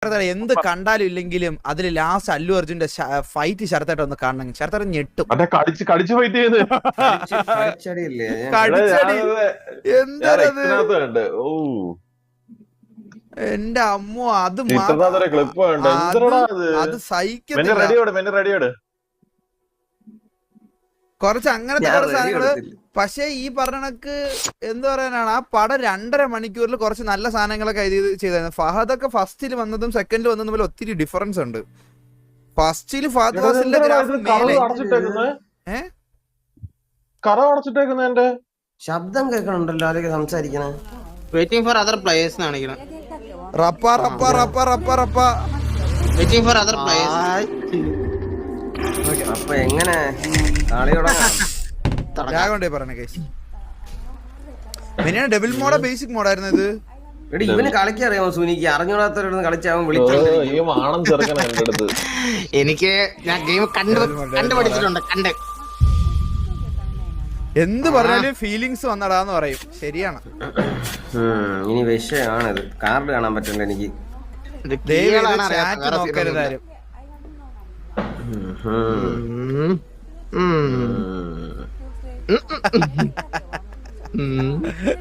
എന്ത് കണ്ടാലും ഇല്ലെങ്കിലും അതിൽ ലാസ്റ്റ് അല്ലു അർജുന്റെ ഫൈറ്റ് ശരത്തായിട്ട് ഒന്ന് കാണണം. ശരത്തായിട്ട് ഞെട്ടും. എന്റെ അമ്മോ, അത് അത് സഹിക്കത്തില്ല. കുറച്ച് അങ്ങനത്തെ കുറച്ച് സാധനങ്ങള്. പക്ഷെ ഈ പറഞ്ഞക്ക് എന്ത് പറയാനാണ്, ആ പടം 2.5 മണിക്കൂറിൽ കുറച്ച് നല്ല സാധനങ്ങളൊക്കെ ചെയ്തായിരുന്നു. ഫഹദൊക്കെ ഫസ്റ്റിൽ വന്നതും സെക്കൻഡിൽ വന്നതും തമ്മിൽ ഒത്തിരി ഡിഫറൻസ് ഉണ്ട്. ഫസ്റ്റില് ഫഹദ് ഫാസിലിന്റെ ഗ്രാഫ് ശബ്ദം കേൾക്കണുണ്ടല്ലോ ആരൊക്കെ സംസാരിക്കണേ. വെയിറ്റിംഗ് ഫോർ അതർ പ്ലേയേഴ്സ് കാണിക്കണം. റപ്പ റപ്പ റപ്പ റപ്പ റപ്പ വെയിറ്റിംഗ് ഫോർ അതർ പ്ലേയേഴ്സ്. അപ്പൊ എങ്ങനെ കളിയോടെ ഡബിൾ മോഡോ ബേസിക് മോഡായിരുന്നു ഇത്. ഇവന് കളിക്കറിയാമോ സുനിക്ക്? അറിഞ്ഞൂടാത്തവരോട് കളിച്ചാവും വിളിച്ചത്. എനിക്ക് ഞാൻ ഗെയിം കണ്ടുപിടിച്ചിട്ടുണ്ട്. എന്ത് പറഞ്ഞാലും ഫീലിങ്സ് വന്നടാന്ന് പറയും. ശരിയാണ്. ഇനി വിഷയമാണിത്. കാർഡ് കാണാൻ പറ്റില്ല എനിക്ക്. നോക്കരുതാരും.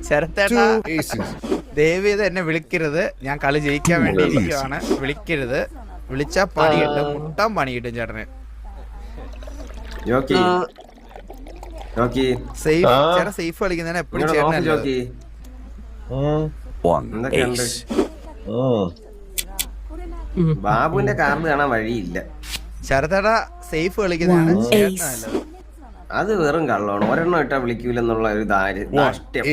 ശരത്തേട്ടാ, ദേവിയത് എന്നെ വിളിക്കരുത്. ഞാൻ കളി ജയിക്കാൻ വേണ്ടി ഇരിക്കുവാണ്. വിളിക്കരുത്. വിളിച്ചാ പണി കിട്ടും. മുട്ടാൻ പണി കിട്ടും ചേട്ടന്. ചേട്ടൻ സേഫ് കളിക്കുന്നതിന് എപ്പോഴും ചേട്ടനല്ലേ. ബാബുവിന്റെ കാർഡ് കാണാൻ വഴിയില്ല. ശരത്തേട്ടാ സേഫ് കളിക്കുന്നതാണ് ചേട്ടനല്ലത്. അത് വെറും കള്ളമാണ്. ഒരെണ്ണം ഇട്ടാ വിളിക്കൂലെന്നുള്ള ഒരു ധാഷ്ട്യം.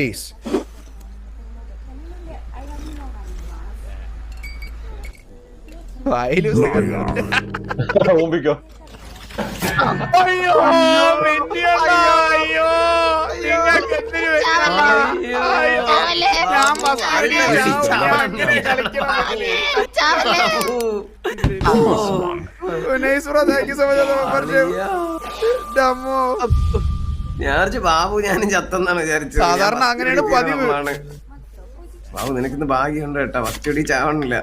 ബാബു ഞാനും ചത്തെന്നാണ് വിചാരിച്ചത്. സാധാരണ അങ്ങനെയാണ് പതിവ്. ബാബു നിനക്കിന്ന് ഭാഗ്യമുണ്ട് കേട്ടാ. ഫസ്റ്റ് അടി ചാവണില്ല.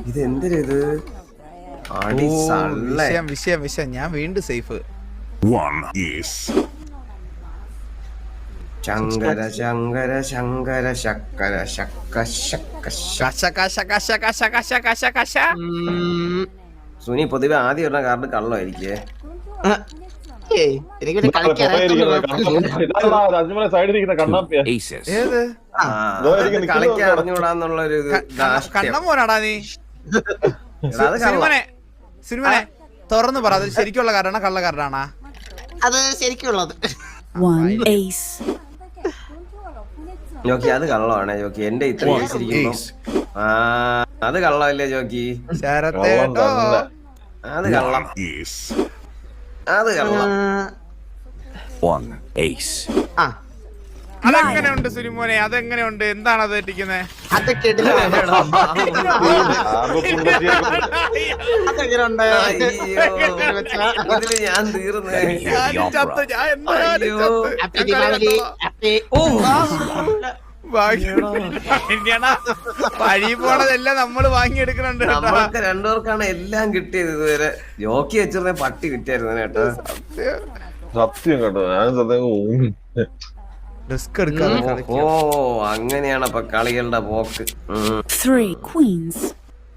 ഇത് എന്തിനാ ഇത്? വിഷയം ഞാൻ വീണ്ടും സേഫ്. ശങ്കര ശങ്കര ശങ്കര ശക്കര ശക്ക ശക്ക. സുനി പൊതുവെ ആദ്യം ഇടുന്ന കാർഡ് കള്ളമായിരിക്കേ. കളിക്കാൻ അറിഞ്ഞൂടാന്നുള്ളൊരു കണ്ണമോനാടാ നീ. സിനിമനെ തുറന്നു പറ. അത് ശരിക്കുള്ള കാർഡാണോ കള്ള കാർഡാണോ? അത് ശരിക്കുള്ളത്. ജോക്കി അത് കള്ളമാണ് ജോക്കി. എന്റെ ഇത്ര അത് കള്ളമല്ലേ ജോക്കി? അത് കള്ളം. അത് കള്ളം. അതെങ്ങനെയുണ്ട് സുനിമോനെ? അതെങ്ങനെയുണ്ട്? എന്താണ് അത് തെറ്റിക്കുന്നത്? ഞാൻ തീർന്നേ. വഴി പോണതെല്ലാം നമ്മള് വാങ്ങിയെടുക്കണുണ്ട്. നമ്മൾക്ക് രണ്ടുപേർക്കാണ് എല്ലാം കിട്ടിയത് ഇതുവരെ. ജോക്കി വെച്ചിരുന്ന പട്ടി കിട്ടിയായിരുന്നു കേട്ടോ. സത്യം കേട്ടോ. ഞാൻ ഓ അങ്ങനെയാണ് അപ്പൊ കളികളുടെ പോക്ക്.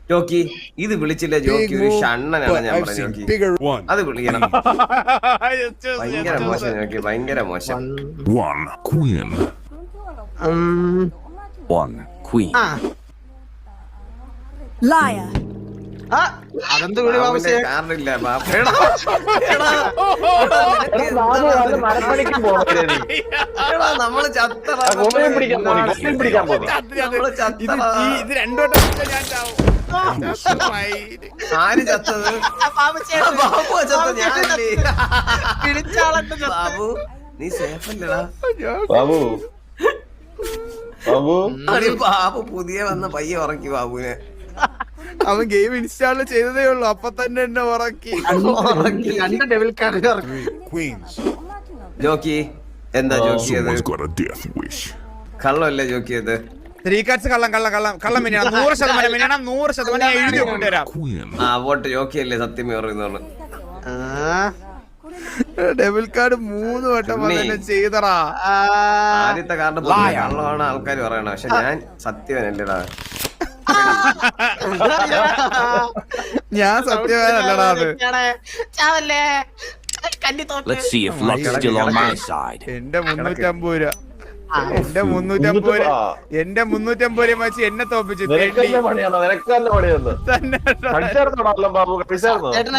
ജോക്കി ഇത് വിളിച്ചില്ല ജോക്കി. ഒരു ഷണ്ണനാണ് ഞാൻ പറഞ്ഞ ജോക്കി. അത് വിളിക്കണം. ഭയങ്കര മോശം ജോക്കി. ഭയങ്കര മോശം. അതെന്ത് വിളി കാറില്ല. നമ്മള് ആര് ചത്തത്? ബാബു നീ സേഫല്ലടാ. ബാബു ബാബു പുതിയ വന്ന പയ്യെ ഉറക്കി ബാബുവിനെ. അവൻ ഗെയിം ഇൻസ്റ്റാൾ ചെയ്തതേ ഉള്ളു. അപ്പൊ തന്നെ എന്നെ ഉറക്കി. ജോക്കി എന്താ ജോക്കി? അത് കള്ളല്ലേ ജോക്കി? അത് 3 cards കള്ളം മിനിയാണ് 100% മിനിയാണ് 100% എഴുതി കൊണ്ടുവരാം. വോട്ട് ജോക്കിയല്ലേ സത്യം പറയുന്നതാണ്. ഡബിൾ കാർഡ് 3 വട്ടം ചെയ്തറാ. ആദ്യത്തെ കാർഡ് കള്ളമാണ് ആൾക്കാർ പറയണ, പക്ഷെ ഞാൻ സത്യവനല്ലേടാ. ഞാൻ സത്യവാനല്ലടാ അത്. Let's see if luck's still on my side. എന്റെ 350 രൂപ എന്റെ 350 രൂപ എന്റെ 350 രൂപ വെച്ച് എന്നെ തോപ്പിച്ചു.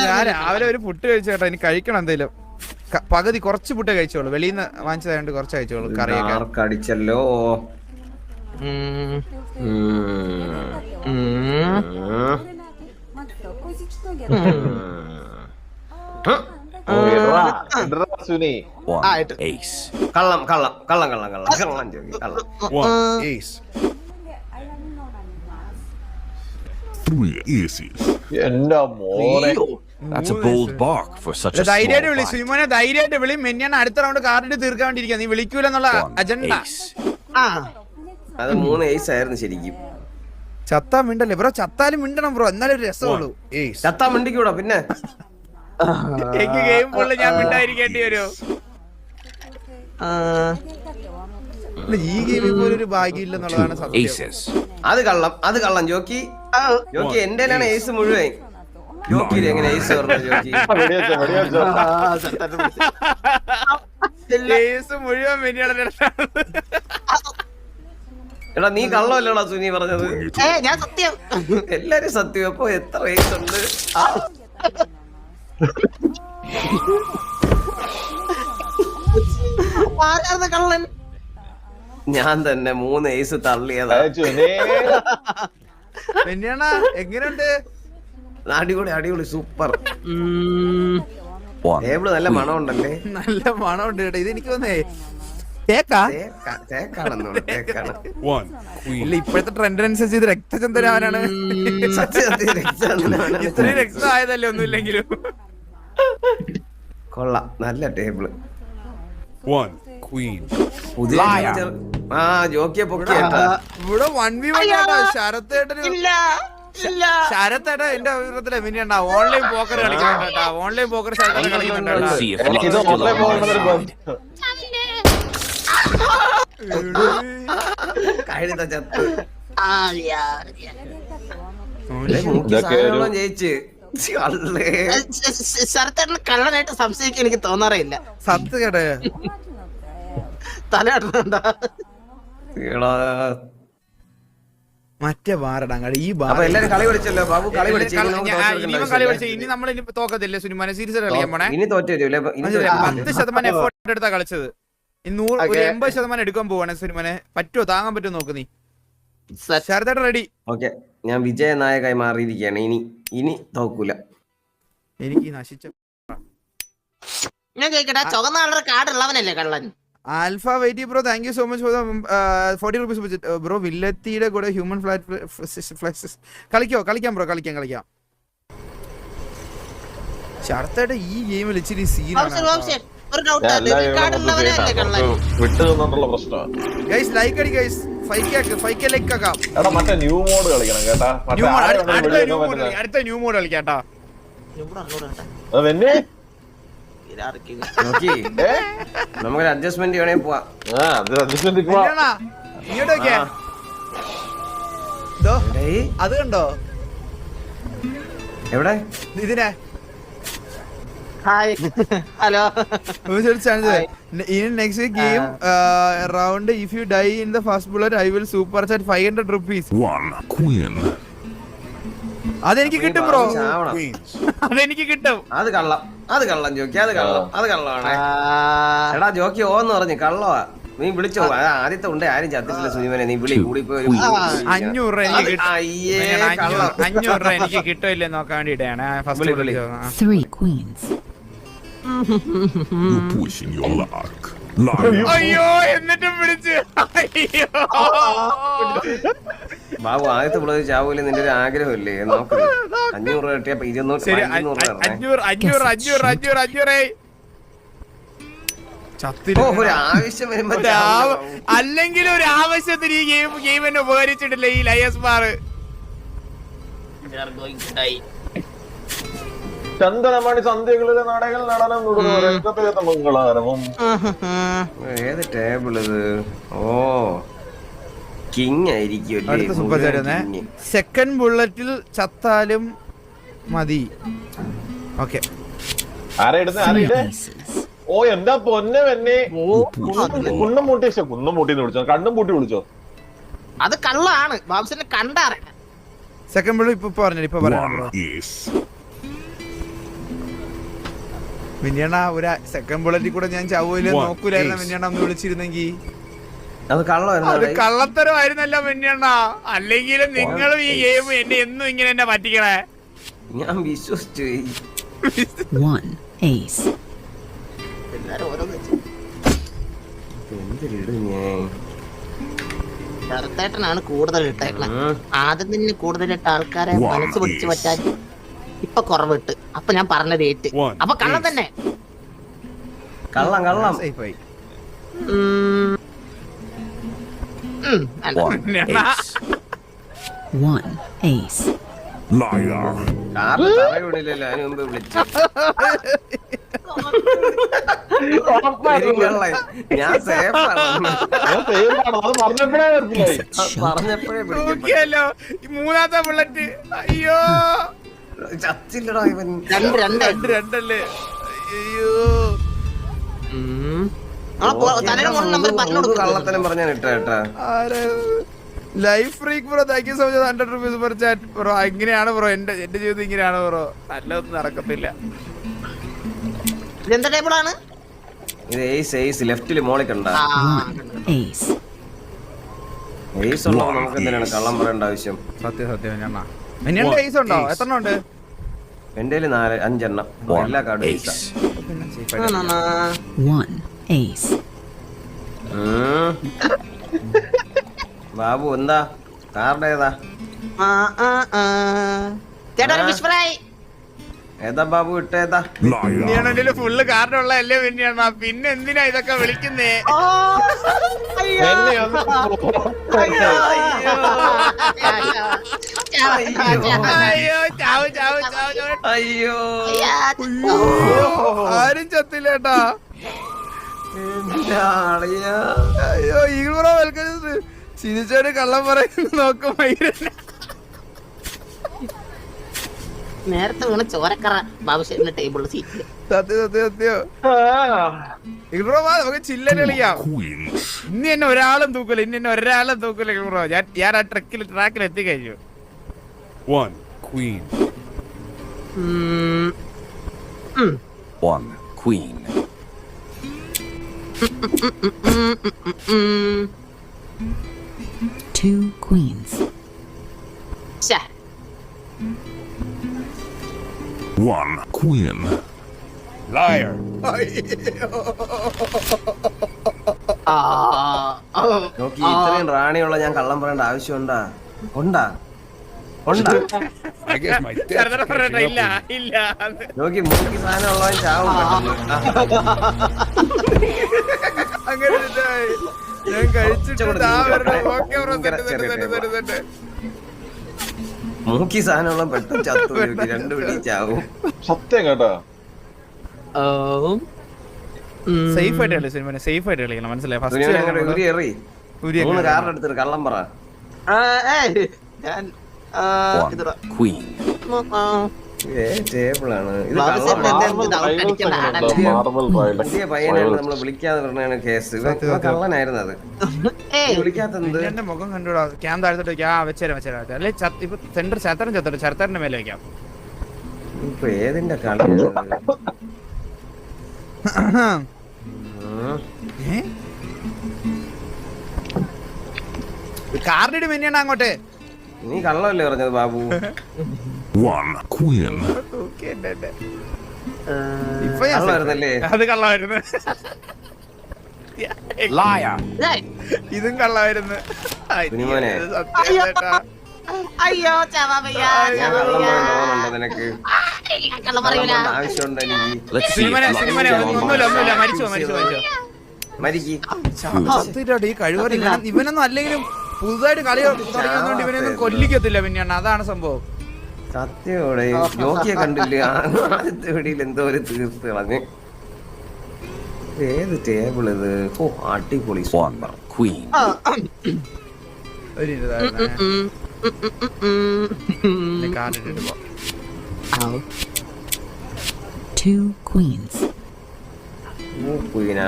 ഞാൻ രാവിലെ ഒരു പുട്ട് കഴിച്ചു കേട്ടോ. എനിക്ക് കഴിക്കണം എന്തേലും. പകുതി കുറച്ച് പുട്ടേ കഴിച്ചോളൂ. വെളിയിൽ നിന്ന് വാങ്ങിച്ചതായോണ്ട് കുറച്ച് കഴിച്ചോളൂ. കറിയൊക്കെ അടിച്ചല്ലോ. Ace. കള്ളം ജോക്കി കള്ളം. 1 ace. 3 aces. എന്റെ മോനെ That's a bold bark for such a small ധൈര്യമായിട്ട് വിളി fight. സുമോനെ, ധൈര്യമായിട്ട് വിളി. മെന്നിയാണ് അടുത്ത റൗണ്ട് കാർഡിട്ട് തീർക്കാൻ വേണ്ടിയിരിക്കുക. നീ വിളിക്കൂലെന്നുള്ള അജണ്ട. Ace. അത് 3 ace ആയിരുന്നു ശരിക്കും. ചത്താ മിണ്ടല്ലേ ബ്രോ? ചത്താലും മിണ്ടണം ബ്രോ, എന്നാലും ഒരു രസമുള്ളൂ. Ace. ചത്താ മിണ്ടിക്കൂടാ പിന്നെ. എനിക്ക് ഗെയിം പോലെ ഞാൻ മിണ്ടായിരിക്കേണ്ടി വരും. ഈ ഗെയിമിൽ പോലും ഒരു ഭാഗ്യമില്ലെന്നുള്ളതാണ് സത്യം. Aces. അത് കള്ളം ജോക്കി. എന്റെ ഏസ് മുഴുവൻ. ജോക്കി എങ്ങനെ ഏസ് പറഞ്ഞു ജോക്കി? ഏസ് മുഴുവൻ മിന്നിയാണ്. എടാ നീ കള്ളമല്ലടാ സുനി പറഞ്ഞത്. ഞാൻ സത്യം. എല്ലാരും സത്യം. അപ്പൊ എത്ര ഏസ് ഉണ്ട്? കള്ളൻ ഞാൻ തന്നെ 3 ഏസ് തള്ളിയതാ. മിന്നിയാണ എങ്ങനെയുണ്ട്? അടിപൊളി സൂപ്പർ. ടേബിള് നല്ല മണം ഉണ്ടല്ലേ? നല്ല മണമുണ്ട് കേട്ടോ. ഇത് എനിക്ക് തോന്നേ തേക്കാണ്. 1 queen. ഇല്ല, ഇപ്പോഴത്തെ ട്രെൻഡ് അനുസരിച്ച് ഇത് രക്തചന്ദ്രനാണ്. ഇത്രയും രക്തം ആയതല്ലേ ഒന്നുമില്ലെങ്കിലും. കൊള്ളാം, നല്ല ടേബിള്. 1 queen. പുതിയ ജോക്കിയെ പൊക്കി ഇവിടെ 1v1 ശരത്തേട്ടന്. ശരത്തേട്ട എന്റെ അഭിപ്രായത്തില് മിനിയണ്ട ഓൺലൈൻ പോക്കർ കളിക്കുന്നുണ്ട്. ഓൺലൈൻ പോക്കർ ശരത്തേട്ട കളിക്കുന്നുണ്ട്. Let's see if luck's still on my side. കഴുത ചത്ത് ഇതൊക്കെ ജയിച്ച്. ശരത്തേട്ടന് കള്ളനായിട്ട് സംശയിക്കാൻ എനിക്ക് തോന്നാറില്ല. സത്ത് കേട്ടെ തലയാട്ടുന്നുണ്ടാ മറ്റേ ബാറടങ്ങാട് ഈ അപ്പൊ എല്ലാരും കളി വിളിച്ചല്ലോ ബാബു. കളി വിളിച്ചു. ഇനി നമ്മൾ ഇനി തോക്കത്തില്ലേ സുനിമാനെ? സീരിയസ് കളിക്കാൻ പോണേ. ഇനി തോറ്റു 10% എഫോർട്ട് എടുത്താ കളിച്ചത്. 80% എടുക്കാൻ പോവാണ് സുനിമാനെ. പറ്റുമോ? താങ്ങാൻ പറ്റുമോ നോക്ക് നീ. ശരത്തേട്ട റെഡി. ഓക്കെ, ഞാൻ വിജയനായകായി മാറിയിരിക്കുകയാണ്. ഇനി തോക്കൂല. എനിക്ക് നശിച്ച ഞാൻ ചോദിക്കട്ടെ, ചുവന്ന കളർ കാർഡ് ഉള്ളവനല്ലേ കള്ളൻ? ആൽഫ വെയിറ്റി bro, thank you so much for 40 rupees bro. വില്ലത്തിയുടെ കൂടെ ഹ്യൂമൻ ഫ്ലാറ്റ് കളിക്കാം ബ്രോ, കളിക്കാം. ശരത്തേട്ട ഈ ഗെയിമിൽ ഇച്ചിരി സീനാണ്. ഒരു ഡൗട്ട്, കാർഡ് ഉള്ളവനല്ലേ കള്ളൻ? വിട്ടു നിന്നുള്ള പ്രശ്നമാണ്. ഗൈസ് ലൈക്ക് അടി ഗൈസ്. 5k ലൈക്ക് ആക്കാം. എടാ മറ്റേ ന്യൂ മോഡ് കളിക്കണം കേട്ടാ. അടുത്ത ന്യൂ മോഡ് കളിക്കാട്ടാ. അതെന്നെ നമുക്ക് അഡ്ജസ്റ്റ്മെന്റ് ചെയ്യണേ പോവാം. ഇങ്ങോട്ടൊക്കെ അത് കണ്ടോ? എവിടെ ഇതിനെ hi hello. In next game round, if you die in the first bullet, I will super chat 500 rupees. 1 queen. അതെനിക്ക് കിട്ടും ബ്രോ. Queens. അതെനിക്ക് കിട്ടും. അത് കള്ളം ജോക്കി. അത് കള്ളമാണ്. എടാ ജോക്കി ഓന്ന് പറഞ്ഞു കള്ളവാ. നീ വിളിച്ചോ. ആദ്യത്തെ ഉണ്ട് ആരും ചത്തിട്ടില്ല സുനിമനെ. നീ വിളി കൂടി പോയി 500 രൂപ എനിക്ക് കിട്ടും. 500 രൂപ എനിക്ക് കിട്ടില്ലേ നോക്കാൻ വേണ്ടിട്ടാണ് ഫസ്റ്റ് വിളിച്ചത്. 3 queens. You're pushing your luck. അയ്യോ എന്നിട്ടും വിളിച്ച്. ബാബു ആദ്യത്തെ പിള്ളേർ ചാവൂല. നിന്റെ ഒരു ആഗ്രഹമില്ലേ? നോക്ക് 500 രൂപ കിട്ടിയപ്പോ 200 500. ചത്തില്ല. ഒരു ആവശ്യം വരുമ്പോ അല്ലെങ്കിൽ ഒരു ആവശ്യത്തിന് ഈ ഗെയിം എന്നെ ഉപകരിച്ചിട്ടില്ല ഈ ലയസ് ബാർ. ചന്ദനമണി സന്ധ്യകളിലെ നാടകൾ നടനം രംഗത്തെ മംഗളാരവും. ഏത് ടേബിൾ ഇത്? ഓ കിങ് ആയിരിക്കും. അടുത്ത സൂപ്പർ ചാറ്റ് സെക്കൻഡ് ബുള്ളറ്റിൽ ചത്താലും മതി. ഓക്കെ ഓ എന്താ പൊന്നെ വെന്നെ കുന്നം മൂട്ടിന്ന് വിളിച്ചോ, കണ്ണും പൂട്ടി വിളിച്ചോ. അത് കള്ളാണ്. ബാബുസിനെ കണ്ടറിയാം. സെക്കൻഡ് ബുള്ളറ്റ് ഇപ്പൊ പറഞ്ഞു. ഇപ്പൊ പറയാം Yes. മിനിയണ്ണ ഒരു സെക്കൻഡ് ബുള്ളറ്റിൽ കൂടെ ഞാൻ ചാവൂല നോക്കൂലായിരുന്നു മിനിയണ്ണ ഒന്ന് വിളിച്ചിരുന്നെങ്കിൽ. അത് അത് കള്ളത്തരമായിരുന്നല്ലോ മിനിയണ്ണ. അല്ലെങ്കിലും നിങ്ങളും ഈ ഗെയിം എന്നെ എന്നും ഇങ്ങനെ എന്നെ പറ്റിക്കണേ. ഞാൻ വിശ്വസിച്ചു. എന്തിരിടും ഞാൻ? ചെറുത്തേട്ടനാണ് കൂടുതൽ ഇട്ടേക്കണത്. ആദ്യം തന്നെ കൂടുതലിട്ട ആൾക്കാരെ മനസ്സ് പിടിച്ചു പറ്റാൻ ഇപ്പൊ കുറവിട്ട്. അപ്പൊ ഞാൻ പറഞ്ഞത് ഏറ്റ്. അപ്പൊ കള്ളം തന്നെ. കള്ളം സേഫായി. Liar. തറയിടില്ലല്ലോ, അതിന് മുമ്പ് വിളിച്ചു. ഞാൻ സേഫാണ് പറഞ്ഞപ്പോഴേ നോക്കിയല്ലോ ഈ മൂന്നാമത്തെ ബുള്ളറ്റ്. അയ്യോ ചത്തില്ലടാ ഇവൻ. രണ്ടല്ലേ. അയ്യോ കള്ളത്തരം പറഞ്ഞാൻ ഇട്ടാ. Life freak bro, thank you so much 100 rupees per chat bro. ഇങ്ങനെയാണ് ബ്രോ എന്റെ ജീവിതം, ഇങ്ങനെയാണ് ബ്രോ. നല്ലതൊന്നും നടക്കത്തില്ല. ഇതെന്താ ടേബിളാണ്? ഇത് ഏസ് ലെഫ്റ്റില് മോളിൽ കണ്ട ഏസ് ഉള്ളപ്പോ നമുക്ക് എന്തിനാണ് കള്ളം പറയേണ്ട ആവശ്യം? സത്യം മിനിയന്റെ ഏസ് ഉണ്ടോ? എത്ര ഉണ്ട്? എന്റെ 5 എണ്ണം. എല്ലാ കാർഡും ബാബു എന്താ കാർഡ് ഏതാ? ഏതാ ബാബു ഇട്ടേതാ? മിനിയണ്ണ ഫുള്ള് കാർഡ് ഉള്ളതല്ലേ മിനിയണ്ണ, പിന്നെ എന്തിനാ ഇതൊക്കെ വിളിക്കുന്നേ? അയ്യോ ആരും ചത്തില്ലേട്ടാ. അയ്യോ ഈഗിൾബ്രോ വെൽക്കം. ചിരിച്ചോട് കള്ളം പറയുന്നു നോക്കും. നേരത്തെ വീണ് ചോരക്കറ ബാബുശ്ശേരിന്റെ ടേബിളിൽ സീറ്റില്. സത്യം ഈഗിൾബ്രോ നമുക്ക് ചില്ലനെ കളിക്കാം. ഇനി എന്നെ ഒരാളും തൂക്കൂല. ഈഗിൾബ്രോ ഞാൻ ആ ട്രാക്കിൽ എത്തിക്കഴിഞ്ഞു. 1 queen. 1 queen. Two queens. ശ്ശേ. 1 queen. Liar. നോക്കി ഇത്രയും റാണിയുള്ള ഞാൻ കള്ളം പറയേണ്ട ആവശ്യമുണ്ടാ? ഉണ്ടാ? I guess my death catching up ഇല്ല with ഇല്ല. നോക്കി മൂക്കി സാധനം ഉള്ളവൻ ചാവും പെട്ടെന്ന്. അങ്ങനെ ഞാൻ കഴിച്ചിട്ട് മൂക്കി സാധനമുള്ള പെട്ടെന്ന് ചത്തു. രണ്ടു പിടി ചാവും. സത്യം കേട്ടോ. സേഫ് ആയിട്ട് കളി സിനിമ, സേഫ് ആയിട്ട് കളിക്കണം. മനസ്സിലായി? മൂന്ന് കാർഡ് എടുത്തിട്ട് കള്ളം പറ. Queen. ടേബിളാണ് ഇത്. പുതിയ പയ്യനാണ് നമ്മള് വിളിക്കാതെ പറഞ്ഞാണ് കേസ്. കള്ളനായിരുന്നു അത്. വിളിക്കാത്തത് എന്റെ മുഖം കണ്ടുകൂടാ. ക്യാം താഴ്ത്തിട്ട് വെച്ചേരാ അല്ലെ ഇപ്പൊ സെന്റർ ചരത്തറിന്റെ മേലെ വെക്കാം. ഇപ്പൊ ഏതിന്റെ കളിയാണ്? കാർഡിന് മിനിയണ്ണ അങ്ങോട്ട്. നീ കള്ളമല്ലേ പറഞ്ഞത് ബാബു? 1 queen. കള്ളമായിരുന്നല്ലേ? അത് കള്ളമായിരുന്നു. Liar. ഇതും കള്ളമായിരുന്നു. കുഞ്ഞുമോനെ അയ്യോ ചാവാ നിനക്ക് കള്ളം പറയൂല. ആവശ്യമുണ്ടോ എനിക്ക്? Let's see if luck ഒന്നുമില്ല still on my ഒന്നുമില്ല side. മരിച്ചോ മരിക്ക്. സത്യമായിട്ട് ഈ കഴിവറി ഇവനൊന്നും അല്ലെങ്കിലും പുതുതായിട്ട് കളി തുടങ്ങിയതുകൊണ്ട് ഇവനൊന്നും കൊല്ലിക്കത്തില്ല പിന്നെയാണ്, അതാണ് സംഭവം. സത്യോടെ നോക്കിയ കണ്ടില്ല ആദ്യത്തെ വെടിയിൽ എന്തോ ഒരു തീർത്ത് കളഞ്ഞ്. ഏത് ടേബിൾ ഇത്? ഓ അടിപൊളി. One queen. ഒരു കാർഡിട്ട് പോ. Two queens.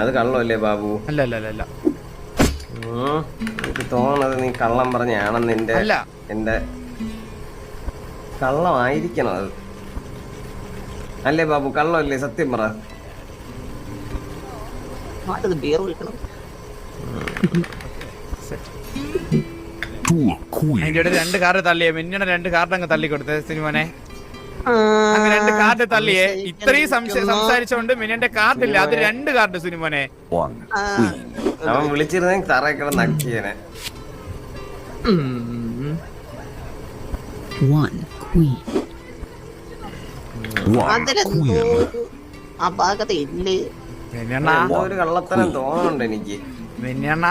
അത് കള്ളല്ലേ ബാബു? അല്ല അല്ല അല്ല അല്ല എനിക്ക് തോന്നുന്നത് നീ കള്ളം പറഞ്ഞാണെന്ന് അല്ല. എന്റെ കള്ളമായിരിക്കണം അത്. അല്ലേ ബാബു? കള്ളമല്ലേ? സത്യം പറ. ബിയർ വിളിക്കണം. Two queen. അതിന്റെ ഇടയിൽ 2 കാർഡ് തള്ളിയേ, മിന്നിയുടെ 2 കാർഡ് അങ്ങ് തള്ളി കൊടുത്തേ സിനിമനെ. അങ്ങനെ 2 കാർഡ് തള്ളിയേ. ഇത്രയും സംസാരിച്ചോണ്ട് മിന്നിന്റെ കാർഡില്ല, അത് 2 കാർഡ് സിനിമനെ. One queen. അവൻ വിളിച്ചിരുന്നെങ്കിൽ തറയൊക്കെ നക്കിയേനെ. One queen. One queen. ആ ഭാഗത്ത് ഇല്ലേ? മിന്നിയണ്ണ എന്തോ ഒരു കള്ളത്തരം തോന്നുന്നുണ്ട് എനിക്ക്. മിന്നിയണ്ണ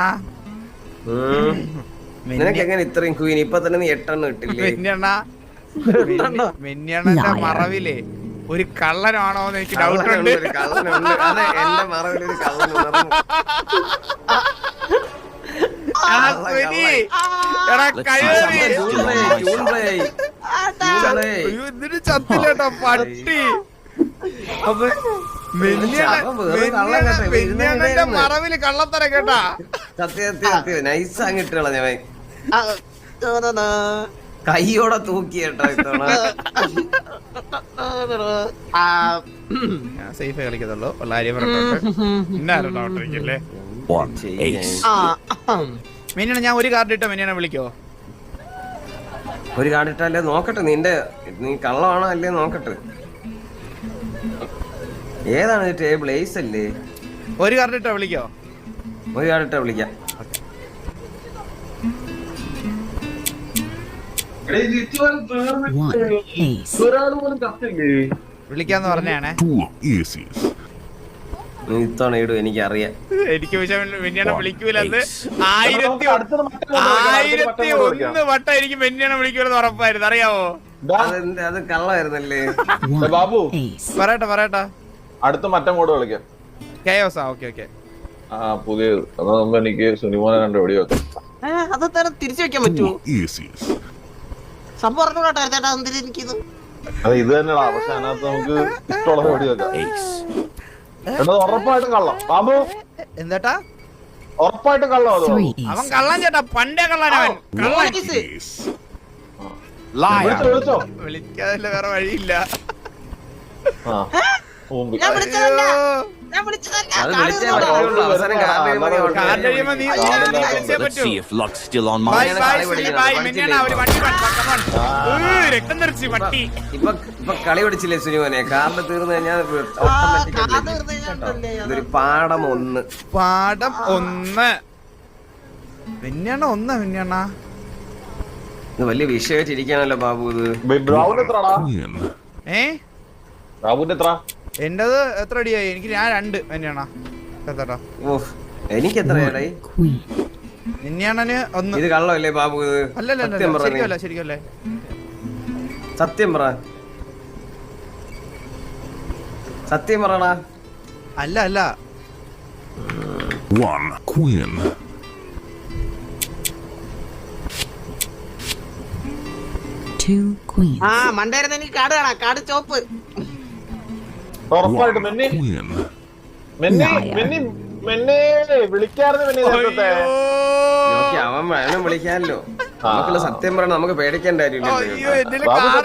നിനക്ക് എങ്ങനെ ഇത്രയും ക്വീൻ? ഇപ്പൊ തന്നെ നീ 8 എണ്ണം ഇട്ടില്ലേ? മിന്നിയണ്ണന്റെ മറവില് ഒരു കള്ളനാണോ എന്ന് എനിക്ക് ഡൗട്ട് ഉണ്ട്. ഒരു കള്ളനുണ്ട്. അതെ, എന്റെ മറവിലൊരു കള്ളനുണ്ട്. ഇതിന് ചത്തില്ലേട്ടോ പട്ടി. അപ്പൊ മിന്നിയണ്ണന്റെ മറവില് കള്ളത്തരം കേട്ടാ. സത്യം നൈസ് അങ്ങിട്ട് കളഞ്ഞവൻ. കൈയോടെ തൂക്കി കേട്ടോ ഇത്തവണ. സേഫ് കളിക്കത്തുള്ളൂ, കാര്യം പറഞ്ഞില്ലേ. One ace. മിന്നിയാണ് ഞാൻ ഒരു കാർഡ് ഇട്ടോ, മിന്നിയാണ് വിളിക്കോ? ഒരു കാർഡിട്ടല്ലേ നോക്കട്ടെ. നീ കള്ളമാണോ അല്ലേ നോക്കട്ടെ. ഏതാണ് ടേബിൾ? ഏസ് അല്ലേ? ഒരു കാർഡ് ഇട്ടോ വിളിക്കോ? ഒരു കാർഡിട്ടാ വിളിക്കാം. One ace. വിളിക്കാന്ന് പറഞ്ഞാണേ. Two aces. നീ ഇത്തവണ ഇടും, എനിക്കറിയാം. എനിക്ക് മിന്നിയാണ് വിളിക്കൂലെന്ന് 1001 വട്ടം എനിക്ക് മിന്നിയാണ് വിളിക്കൂലെന്ന് ഉറപ്പായിരുന്നു, അറിയാവോ? അത് കള്ളമായിരുന്നല്ലേ? ബാബു Ace. പറയട്ടെ. അടുത്ത മറ്റം കൂടെ വിളിക്കാം. കയോസാ? ഓക്കെ. ആ പുതിയത് അതാകുമ്പോ എനിക്ക് സുനിമോനെ 2 വെടി വെക്കാം. അത് തന്നെ തിരിച്ചു വെക്കാൻ പറ്റുമോ? Two aces. സംഭവം പറഞ്ഞോട്ടാ എനിക്കിത്. അത് ഇത് തന്നെയാ, പക്ഷെ അതിനകത്ത് നമുക്ക് ഇഷ്ടമുള്ള വെടി വെക്കാം. Ace. എന്നത് ഉറപ്പായിട്ടും കള്ളം ബാബു. എന്താട്ടാ? ഉറപ്പായിട്ടും കള്ളം. അത് Three അവൻ ace. കള്ളൻ ചേട്ടാ, പണ്ടേ കള്ളനവൻ. കള്ളൻ Ace. വിളിച്ചോ വിളിക്കാതില്ല, വേറെ വഴിയില്ല. ആ മുമ്പ് ഞാൻ വിളിച്ചതല്ല. അത് വിളിച്ചേ പറ്റുള്ളൂ. അവസാനം കാർഡ് കഴിയുമ്പോ നീ ഓർക്കണം. കാർഡ് കഴിയുമ്പോ നീ വിളിച്ചേ Let's പറ്റൂ. see if luck's still on by my by side. ബൈ മിന്നിയാണ് ഒരു വണ്ടി രക്തം തെറിച്ച് പട്ടി. ഇപ്പൊ കളി പിടിച്ചില്ലേ സുനിമോനെ? കാർഡ് തീർന്നു കഴിഞ്ഞാൽ ഇതൊരു പാഠം 1. പാഠം 1. മിന്നിയണ്ണ ഇത് വലിയ വിഷയമായിട്ട് ഇരിക്കാനല്ലോ ബാബു. ഇത് ബ്രൗൺ എത്രടാ? Queen. ബ്രൗണിന്റെ എത്ര? എന്റത് എത്ര അടിയായി? ഞാൻ 2 മിന്നിയണ്ണ. എത്രട്ടാ? ഓഹ്, എനിക്ക് എത്രയാടേ? Queen. മിന്നിയണ്ണന് 1. ഇത് കള്ളമല്ലേ ബാബു? ഇത് അല്ലല്ല സത്യം പറ. ശരിക്കല്ലേ? സത്യം പറ. സത്യം പറടാ. അല്ല. One queen. Two queens. ആ മണ്ടായിരുന്നു എനിക്ക് കാർഡ് കാണാം. കാർഡ് ചോപ്പ്. ഉറപ്പായിട്ടും One queen. മെന്നെ വിളിക്കാറുണ്ട് മെന്നെ നേരത്തെ. നോക്കി അവനും വിളിക്കാനല്ലോ. നമുക്കുള്ള സത്യം പറയണം, നമുക്ക് പേടിക്കേണ്ട കാര്യമില്ലല്ലോ. അയ്യോ, എന്റെ ബാബു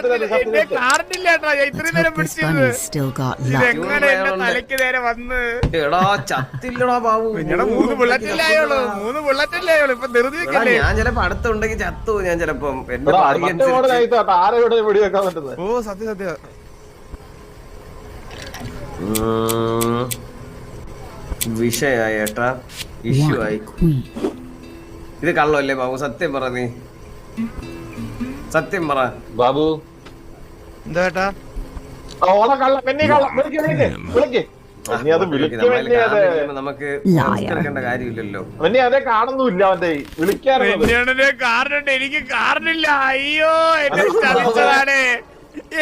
കാർഡില്ല കേട്ടോ. ഞാൻ ഇത്രയും നേരം This പിടിച്ചത്. bunny's still got luck. ഇതെങ്ങനെ എന്റെ തലയ്ക്ക് നേരെ വന്ന്? എടാ ചത്തില്ലടാ ബാബു. പിന്നീട് 3 ബുള്ളറ്റില്ലായുള്ളൂ. ഇപ്പൊ ധൃതി എടാ, വെക്കല്ലേ? ഞാൻ ചിലപ്പോ അടുത്തുണ്ടെങ്കിൽ ചത്തു. ഞാൻ ചിലപ്പം എന്റെ എടാ, ഭാഗ്യം മറ്റേ മോഡൽ അനുസരിച്ച്. ആയിട്ടാ ആരെ ഇവിടെ വെടി വെക്കാൻ പറ്റുന്നത്? ഓ സത്യം. വിഷയായി ഏട്ടാ, ഇഷ്യൂ ആയി. One queen. ഇത് കള്ളമല്ലേ ബാബു? സത്യം പറ. നീ സത്യം പറ ബാബു എന്താ ഏട്ടാ? ഓളെ കള്ളം മെന്നെ കള്ളം. വിളിക്ക്. ഇനി അത് വിളിക്കും നമുക്ക് Liar. എടുക്കേണ്ട കാര്യമില്ലല്ലോ. പിന്നെ അതെ കാണുന്നില്ല അവന്റെ വിളിക്കാറുണ്ട്. വെന്നിയണ്ണനെ കാർഡുണ്ട്, എനിക്ക് കാർഡില്ല. അയ്യോ എന്നെ ചതിച്ചതാണ്.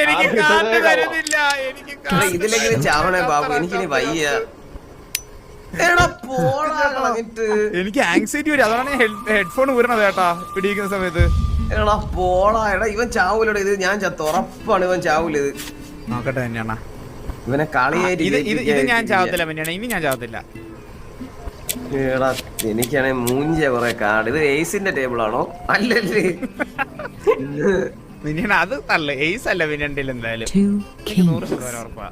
എനിക്ക് കാർഡ് തരുന്നില്ല. എനിക്ക് എടാ, ഇതിലെങ്കിലും ചാവണേ ബാബു, എനിക്കിനി വയ്യ. എടാ പോടാ കളഞ്ഞിട്ട്. എനിക്ക് ആങ്സൈറ്റി വരും, അതാണ് ഹെഡ്ഫോൺ ഊരണത് കേട്ടാ പിടിക്കുന്ന സമയത്ത്. എടാ പോടാ. എടാ ഇവൻ ചാവൂലടാ, ഇത് ഞാൻ ഉറപ്പാണ് ഇവൻ ചാവൂല. ഇത് നോക്കട്ടെ തന്നെയാണ് ഇവനെ കളിയായിട്ട് ഇത് ഞാൻ ചാവത്തില്ല പിന്നെയാണ്, ഇനി ഞാൻ ചാവത്തില്ല. എടാ എനിക്കാണെ മൂഞ്ചിയ കൊറേ കാർഡ്. ഇത് എയ്സിന്റെ ടേബിൾ ആണോ? അല്ലല്ലേ. പിന്നെയാണ് അത് അല്ല, എയ്സ് അല്ല പിന്നെണ്ട് എന്തായാലും 2 kings. 100% ഉറപ്പാ.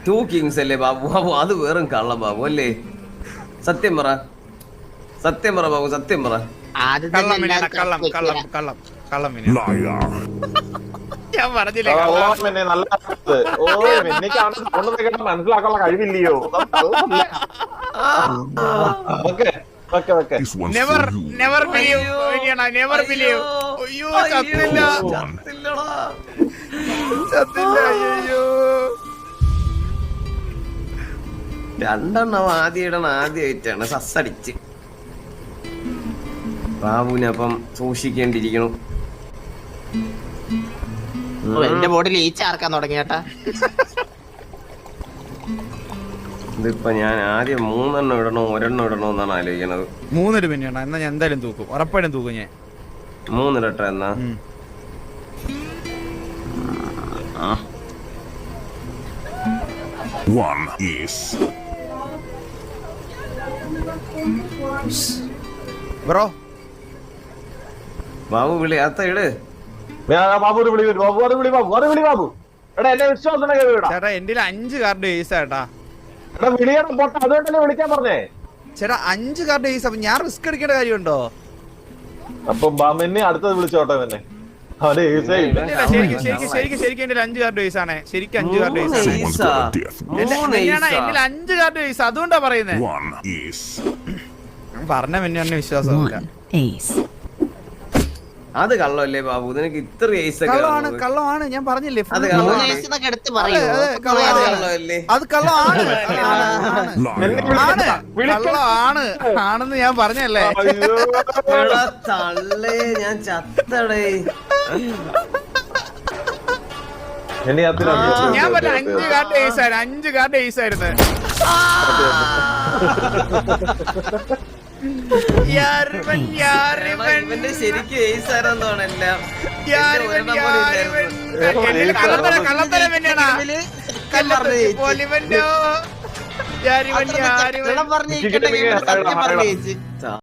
2 kings അല്ലേ ബാബു? ബാബു അത് വേറും കള്ളം ബാബു അല്ലേ? സത്യം പറ, സത്യം പറ ബാബു, സത്യം പറ. ആദ്യം കള്ളം തന്നെ പിന്നെയാണ്, എല്ലാവർക്കും കള്ളം വെക്കുക. കള്ളം കള്ളം കള്ളം പിന്നെയാണ്. Liar. ഞാൻ പറഞ്ഞില്ലേ പിന്നെ നല്ല ഓ എനിക്കാണ് മനസ്സിലാക്കാനുള്ള കഴിവില്ലയോ? Okay okay okay. This one's never for you. Never believe never believe. അയ്യോ ചത്തില്ല, ചത്തില്ലടാ. ചത്തില്ല. അയ്യോ രണ്ടെണ്ണം ആദ്യം ഇടണം, ആദ്യമായിട്ടാണ് സസ്സടിച്ച്. ബാബുവിനെ അപ്പം സൂക്ഷിക്കേണ്ടിയിരിക്കണം. ഓ, എന്റെ ബോഡിയിൽ ഈച്ച ആർക്കാൻ തുടങ്ങി ചേട്ടാ. ഇതിപ്പോ ഞാൻ ആദ്യം 3 എണ്ണം ഇടണോ 1 എണ്ണം ഇടണോ എന്നാണ് ആലോചിക്കണത്. 3 പിന്നെയാണ്. എന്നാ ഞാൻ എന്തായാലും തൂക്കും, ഉറപ്പായിട്ടും തൂക്കും ഞാൻ. 3 ഇടട്ടെ എന്നാ. One ace. ബ്രോ ബാബു വിളി അത്ത ഇട്. ബാബുവിനെ വിളി വരും. ബാബു അത് വിളി, ബാബു അത് വിളി. ബാബു എടാ എന്നെ വിശ്വാസം കേടാ. ചേട്ടാ എന്റെ 5 കാർഡ് എയ്സ് ചേട്ടാ. എടാ വിളിയണം പൊട്ട, അതുകൊണ്ടല്ലേ വിളിക്കാൻ പറഞ്ഞേ. ചേട്ടാ 5 കാർഡ് എയ്സ്, അപ്പൊ ഞാൻ റിസ്ക് എടുക്കേണ്ട കാര്യമുണ്ടോ? അപ്പൊ ബാമെന്നെ അടുത്തത് വിളിച്ചോട്ടെ തന്നെ. അവന്റെ ഏസേ ഇല്ല. ശരിക്കും എന്റെ 5 കാർഡ് എയ്സ് ആണ്. ശരിക്കും 5 കാർഡ് എയ്സ് ആണ്. Someone's got a death. എന്റെ 5 കാർഡ് എയ്സ്, അതുകൊണ്ടാ പറയുന്നത്. One ace. പറഞ്ഞ പിന്നെ വിശ്വാസമില്ല. 1 ace. അത് കള്ളല്ലേ ബാബു? നിനക്ക് ഇത്ര ഏസ് ഒക്കെ കള്ളമാണ്, കള്ളമാണ്. ഞാൻ പറഞ്ഞില്ലേ full അത് കള്ളമാണ്. കള്ളമാണ്. മൂന്ന് വയസ്സെന്നൊക്കെ എടുത്ത് പറയൂ. അതെ, അത് കള്ളമാണ്. കള്ളമല്ലേ? അത് കള്ളമാണ്. Liar. കള്ളമാണ് ആണെന്ന് ഞാൻ പറഞ്ഞല്ലേ. അയ്യോ. എടാ തള്ളേ, ഞാൻ ചത്തടേ. എന്നെ ഞാൻ പറഞ്ഞ 5 കാർഡ് എയ്സ് ആയിരുന്നു, 5 കാർഡ് എയ്സ് ആയിരുന്നു. ഇവന്റെ ശരിക്കും ഏസ് ആരാന്ന് എല്ലാം. കള്ളത്തരം തന്നെയാണാ. പറഞ്ഞിരിക്കട്ടെ, സത്യം പറഞ്ഞു ചേച്ചി.